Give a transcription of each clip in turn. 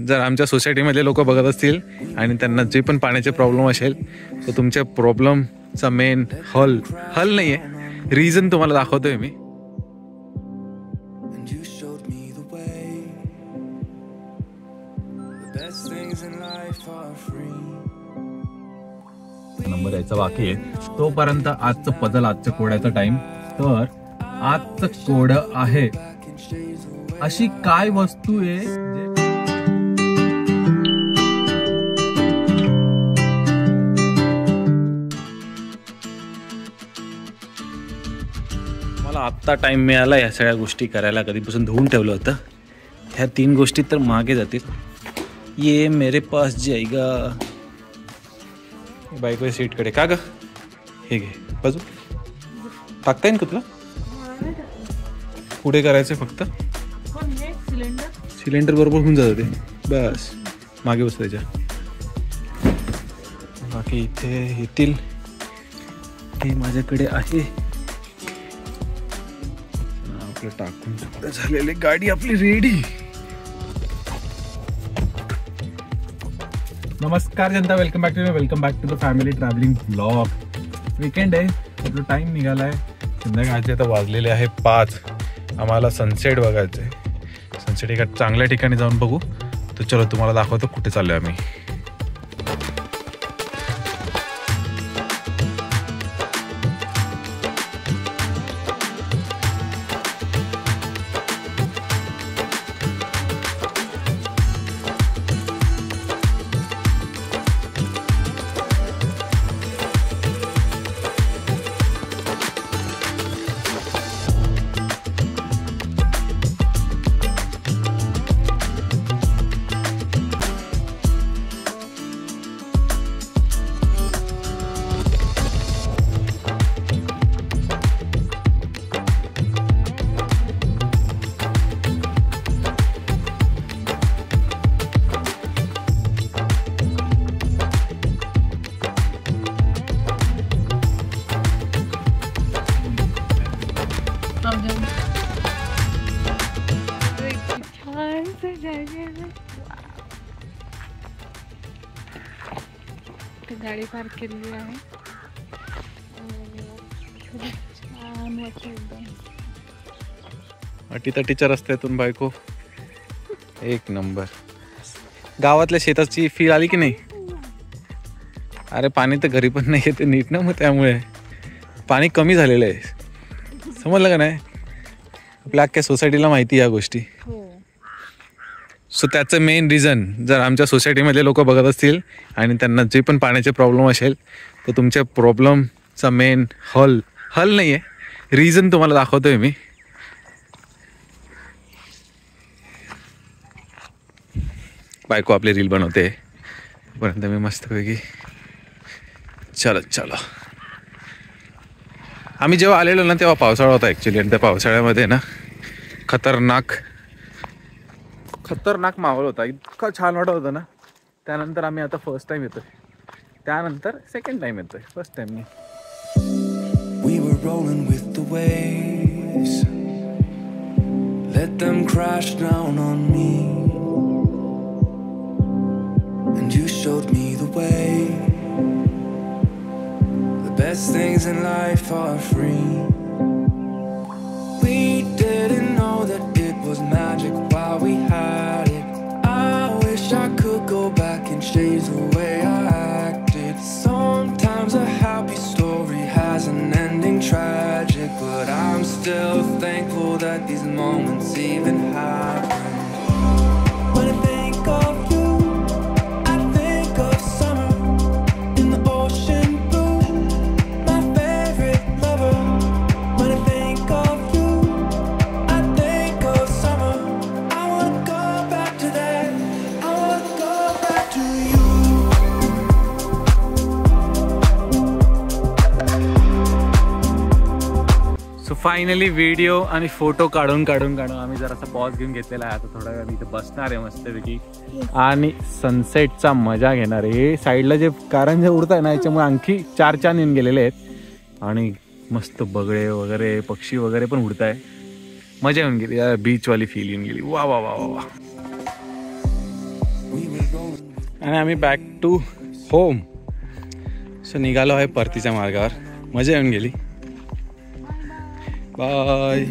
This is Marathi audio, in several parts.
जर आमच्या सोसायटीमधले लोक बघत असतील आणि त्यांना जे पण पाण्याचे प्रॉब्लेम असेल तर तुमच्या प्रॉब्लेमचा मेन हल नाही आहे, रिझन तुम्हाला दाखवतोय मी. नंबर यायचा बाकी आहे तोपर्यंत आजचं पदल, आजच्या कोड्याचा टाइम. तर आजचं कोड आहे अशी काय वस्तू आहे मला आत्ता टाइम मिळाला या सगळ्या गोष्टी करायला. कधीपासून धुवून ठेवलं होतं. ह्या 3 गोष्टी तर मागे जातील. ये मेरे पास जाएगा. बाईक सीटकडे का ग, हे घे बाजू. टाकता येईल का तुला? पुढे करायचं फक्त. सिलेंडर बरोबर होऊन जातं ते. बस मागे बस त्याच्या. बाकी इथे येतील हे माझ्याकडे आहे. आपलं टाकून सुद्धा झालेली गाडी आपली रेडी. नमस्कार जनता, welcome back to the family travelling blog. Weekend आहे, आपला टाइम निघाला आहे संध्याकाळचे. आता वाजलेले आहे 5. आम्हाला सनसेट बघायचं आहे. सनसेट एका चांगल्या ठिकाणी जाऊन बघू. तर चलो तुम्हाला दाखवतो कुठे चाललोय आम्ही. गाडी पार्क केलेली आहे. अटीतटीच्या रस्त्यातून बायको एक नंबर. गावातल्या शेताची फील आली की नाही? अरे पाणी तर घरी पण नाही येते नीट ना, मग त्यामुळे पाणी कमी झालेलं आहे. समजलं का नाही? आपल्या अख्ख्या सोसायटीला माहिती या गोष्टी. सो त्याचं मेन रिझन, जर आमच्या सोसायटीमधले लोक बघत असतील आणि त्यांना जे पण पाण्याचे प्रॉब्लेम असेल तर तुमच्या प्रॉब्लेमचा मेन हल नाही आहे, रिझन तुम्हाला दाखवतोय मी. बायको आपली रील बनवते पर्यंत मी मस्तपैकी चलो. आम्ही जेव्हा आलेलो ना तेव्हा पावसाळा होता ॲक्च्युली. आणि त्या पावसाळ्यामध्ये ना खतरनाक माहोल होता. इतकं छान वाटत होतं ना. त्यानंतर आम्ही आता फर्स्ट टाइम येतोय. त्यानंतर सेकंड टाइम येतोय. फर्स्ट टाइम नाही. We were rolling with the waves, let them crash down on me, and you showed me the way. The best things in life are free. We didn't know that it was magic while we had it. I wish I could go back and change the way I acted. Sometimes a happy story has an ending tragic, but I'm still thankful that these moments even happen. When I think of you, I think of summer in the ocean blue, my favorite lover. When I think of you, I think of summer. I wanna go back to that. I wanna go back to you. So finally video आणि फोटो काढून आम्ही जरासा पॉज घेऊन घेतलेला आहे. आता थोडा वेळ मी इथे बसणार आहे मस्तपैकी आणि सनसेटचा मजा घेणार आहे. हे साईडला जे कारंजे उडत आहे ना, याच्यामुळे आणखी 4 चांद येऊन गेलेले आहेत आणि मस्त बगळे वगैरे पक्षी वगैरे पण उडत आहे. मजा येऊन गेली. बीचवाली फील येऊन गेली. वा वा वा वा. आणि आम्ही बॅक टू होम. सो निघालो आहे परतीच्या मार्गावर. मजा येऊन गेली. बाय.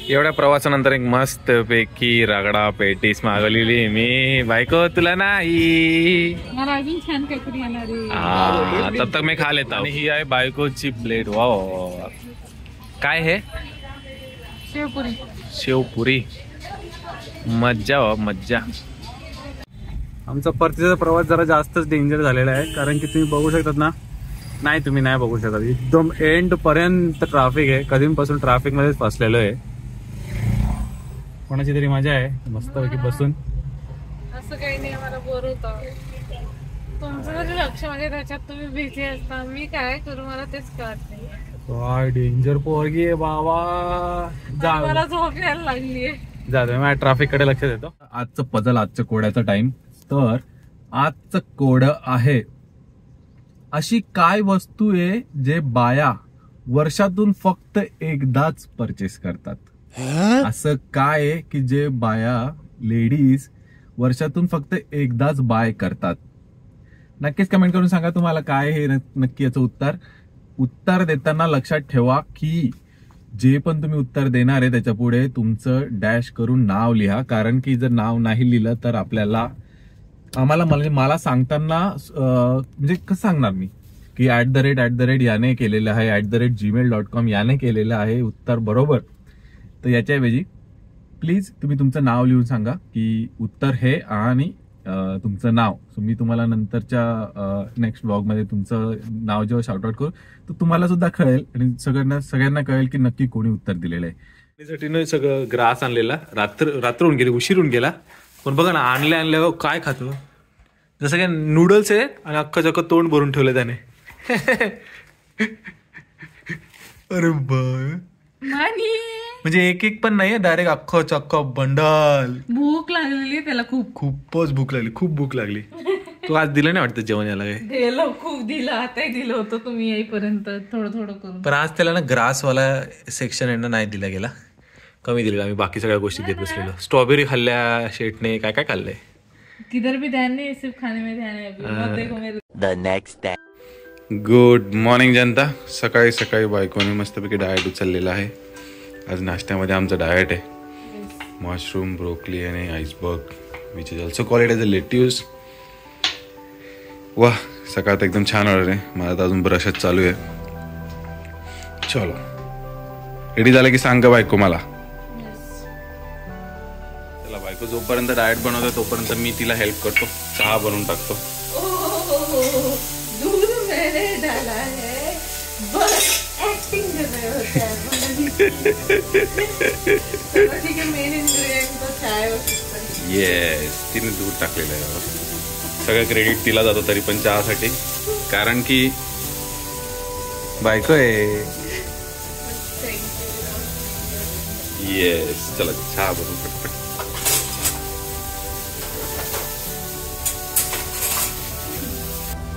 एवढ्या प्रवासानंतर एक मस्त पैकी रगडा पेटीस मागवलेली मी. बायको तुला नाही. तब तक मी खा लेता. आणि ही आहे बायकोची प्लेट. वा काय हे? शेवपुरी. शेवपुरी. मज्जा वा मज्जा. आमचा परतीचा प्रवास जरा जास्तच डेंजर झालेला आहे, कारण की तुम्ही बघू शकतात ना. नाही तुम्ही नाही बघू शकत. एकदम एंड पर्यंत ट्रॅफिक आहे. कधीपासून ट्रॅफिक मध्येच फसलेलो आहे. कोणाची तरी मजा आहे मस्तपैकी बसून. असं काही नाही, आम्हाला बोर होतं. तुमचं जरी लक्ष म्हणजे त्याच्यात तुम्ही बिझी असता. मी काय करू मला तेच कळत नाही. काय डेंजर पोरगी आहे बाबा. मला झोप यायला लागलीये. जातो मी ट्रॅफिक कडे लक्ष देतो. आजचं पझल, आजचं कोड्याचा टाइम. तर आजचं कोड आहे, अशी काय वस्तू आहे जे बाया वर्षातून फक्त एकदाच परचेस करतात. असं काय आहे की जे बाया लेडीज वर्षातून फक्त एकदाच बाय करतात. नक्कीच कमेंट करून सांगा तुम्हाला काय हे नक्की याचं उत्तर. उत्तर देताना लक्षात ठेवा की जे पण तुम्ही उत्तर देणार आहे त्याच्या पुढे तुमचं डॅश करून नाव लिहा, कारण की जर नाव नाही लिहिलं तर आम्हाला मला सांगताना म्हणजे कसं सांगणार मी की @@ याने केलेलं आहे, @gmail.com याने केलेलं आहे उत्तर बरोबर. तर याच्याऐवजी प्लीज तुम्ही तुमचं नाव लिहून सांगा की उत्तर हे आणि तुमचं नाव. सो मी तुम्हाला नंतरच्या नेक्स्ट ब्लॉग मध्ये तुमचं नाव जेव्हा शाउटआउट करू तर तुम्हाला सुद्धा कळेल आणि सगळ्यांना कळेल की नक्की कोणी उत्तर दिलेलं आहे. त्यासाठी सगळं ग्रास आणलेला. रात्र होऊन गेली, उशीर होऊन गेला. पण बघा ना, आणल्यावर काय खातो. जसं काय नूडल्स आहे आणि अख्खा जग तोंड भरून ठेवलं त्याने. अरे बाय. म्हणजे एक पण नाही, डायरेक्ट अख्खं बंडल. भूक लागलेली त्याला खूपच भूक लागली. खूप भूक लागली. तू आज दिलं नाही वाटतं जेवण याला? काय खूप दिलं. आताही दिलं होतं तुम्ही येईपर्यंत थोडं थोडं करून. पण आज त्याला ना ग्रासवाला सेक्शन आहे ना नाही दिला गेला, कमी दिलेला. आम्ही बाकी सगळ्या गोष्टी घेत बसलेलो. स्ट्रॉबेरी खाल्ल्या शेटने, काय काय खाल्लंय. किधर भी ध्यान नहीं, सिर्फ खाने में ध्यान है. देखो मेरे. The next day. Good morning जनता. सकाळी सकाळी बायकोने मस्तपैकी डाएट उचललेला आहे. आज नाश्त्यामध्ये आमचं डाएट आहे मशरूम, ब्रोकली आणि iceberg, which is also called as a lettuce. वाह, सकाळ तर एकदम छान ऑर्डर आहे. मला तर अजून ब्रशच चालू आहे. चलो रेडी झालं की सांग का बायको मला. चला, बायको जोपर्यंत डाएट बनवतो तोपर्यंत मी तिला हेल्प करतो. चहा बनवून टाकतो. दूध मैंने डाला है, बस एक्टिंग कर रहे होते हैं. ठीक है, मेन इंग्रेडिएंट तो चाय होती है. येस, तिने दूध टाकलेलं आहे. सगळं क्रेडिट तिला जातो तरी पण चहासाठी, कारण की बायको आहे. येस, चला चहा बनवून पटपट.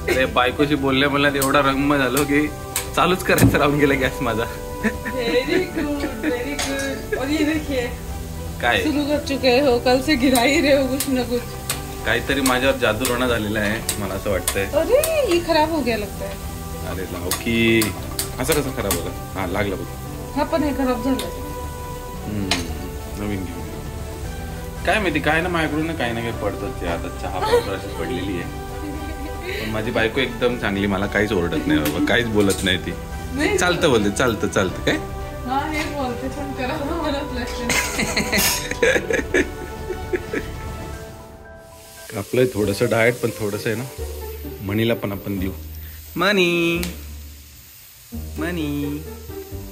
अरे बायकोशी बोलण्यात एवढा रंग झालो की चालूच करायचं राहून गेला गॅस माझा. Very good, very good. और ये देखिए काय शुरू कर चुके हो, कल से गिरा ही रहे हो कुछ ना कुछ. काहीतरी माझ्यावर जादूटोणा झालेला आहे मला असं वाटतंय. अरे ये खराब हो गया लगता है. अरे लाव की असं कसं खराब होतं. हा लागला बघ. हा पण हे खराब झालं. नवीन घेऊन काय माहिती काय ना माझ्याकडून काही ना काही पडतं. ते आता चहा पावडर अशी पडलेली आहे. पण माझी बायको एकदम चांगली, मला काहीच ओरडत नाही बाबा, काहीच बोलत नाही. ती चालतं बोलते, चालतं काय. हा हे बोलते पण करा मला आपलं थोडंसं डाएट पण थोडंसं आहे ना मनीला पण आपण देऊ. मनी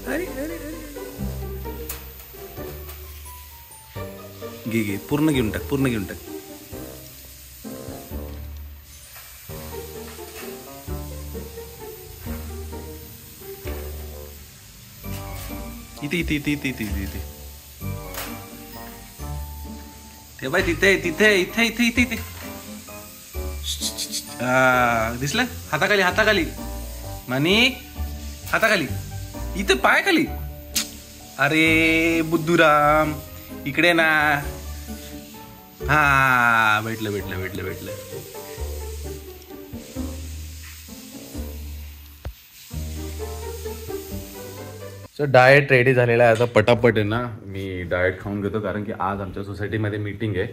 अरे घे पूर्ण घेऊन टाक. इथे ते बाय तिथे दिसलं. हाताखाली मनी, हाताखाली इथे पायाखाली. अरे बुद्धूराम इकडे ना. हा भेटलं भेटलं भेटलं भेटलं. सो डाएट रेडी झालेला आहे आता. पटापट आहे ना मी डाएट खाऊन घेतो, कारण की आज आमच्या सोसायटीमध्ये मीटिंग आहे.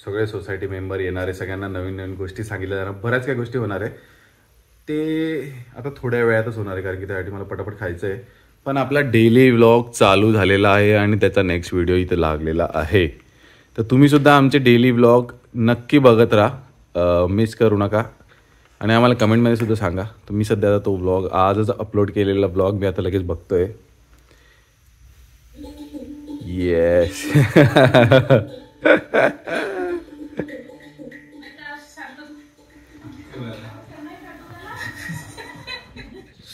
सगळे सोसायटी मेंबर येणार आहे, सगळ्यांना नवीन नवीन गोष्टी सांगितल्या जाणार, बऱ्याच काही गोष्टी होणार आहे. ते आता थोड्या वेळातच होणार आहे, कारण की त्यासाठी मला पटापट खायचं आहे. पण आपला डेली व्लॉग चालू झालेला आहे आणि त्याचा नेक्स्ट व्हिडिओ इथे लागलेला आहे. तर तुम्हीसुद्धा आमचे डेली व्लॉग नक्की बघत राहा, मिस करू नका. आणि आम्हाला कमेंटमध्ये सुद्धा सांगा. तर मी सध्या आता तो व्लॉग आजच अपलोड केलेला व्लॉग मी आता लगेच बघतोय. येस.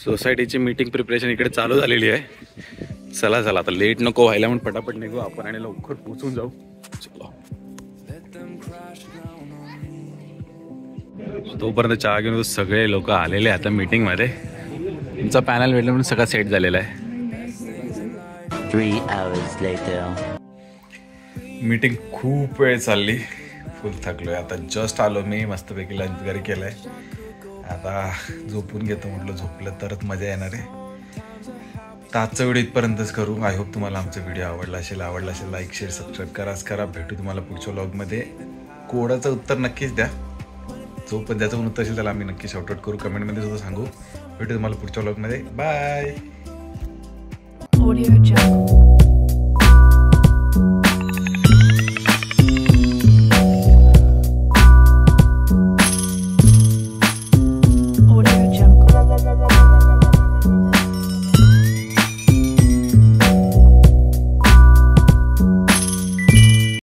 सोसायटीची मीटिंग प्रिपरेशन इकडे चालू झालेली आहे. चला चला आता लेट नको व्हायला म्हणून पटापट निघू आपण आणि लवकर पोचून जाऊ. चला तोपर्यंत चहा घेऊन सगळे लोक आलेले आता मीटिंग मध्ये. तुमचा पॅनल भेटला म्हणून सगळं सेट झालेला आहे. 3 hours later. मीटिंग खूप वेळ चालली, फुल थकलोय. आता जस्ट आलो मी, मस्तपैकी लंच वगैरे केलंय. आता झोपून घेतो म्हटलं, झोपलं तरच मजा येणार आहे. तर आजचा व्हिडिओ इथपर्यंतच करू. आय होप तुम्हाला आमचा व्हिडिओ आवडला असेल लाईक शेअर सबस्क्राईब करा. भेटू तुम्हाला पुढच्या व्लॉगमध्ये. कोडाचं उत्तर नक्कीच द्या. जो पण ज्याचं पण उत्तर असेल त्याला आम्ही नक्की शॉर्टआउट करू, कमेंटमध्ये सुद्धा सांगू. भेटू तुम्हाला पुढच्या व्लॉगमध्ये. बाय. Audio Jungle.